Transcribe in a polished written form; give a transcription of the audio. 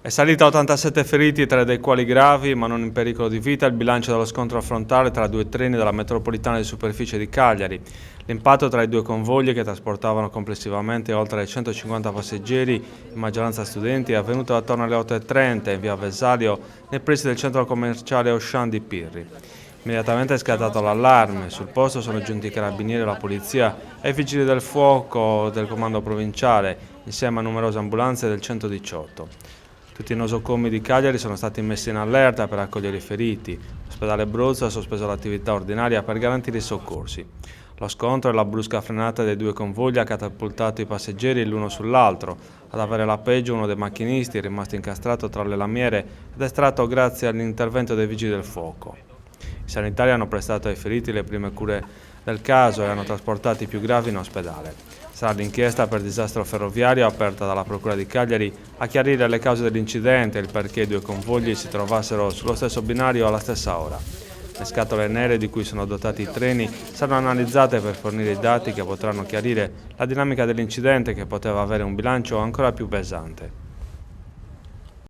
È salito a 87 feriti, 3 dei quali gravi, ma non in pericolo di vita, il bilancio dello scontro frontale tra due treni della metropolitana di superficie di Cagliari. L'impatto tra i due convogli, che trasportavano complessivamente oltre 150 passeggeri, in maggioranza studenti, è avvenuto attorno alle 8:30 in via Vesalio, nei pressi del centro commerciale Auchan di Pirri. Immediatamente è scattato l'allarme, sul posto sono giunti i carabinieri, la polizia e i vigili del fuoco del comando provinciale, insieme a numerose ambulanze del 118. Tutti i nosocomi di Cagliari sono stati messi in allerta per accogliere i feriti. L'ospedale Bruzzo ha sospeso l'attività ordinaria per garantire i soccorsi. Lo scontro e la brusca frenata dei due convogli ha catapultato i passeggeri l'uno sull'altro. Ad avere la peggio uno dei macchinisti, rimasto incastrato tra le lamiere ed estratto grazie all'intervento dei vigili del fuoco. I sanitari hanno prestato ai feriti le prime cure del caso e hanno trasportati i più gravi in ospedale. Sarà l'inchiesta per disastro ferroviario aperta dalla Procura di Cagliari a chiarire le cause dell'incidente e il perché i due convogli si trovassero sullo stesso binario alla stessa ora. Le scatole nere di cui sono dotati i treni saranno analizzate per fornire i dati che potranno chiarire la dinamica dell'incidente, che poteva avere un bilancio ancora più pesante.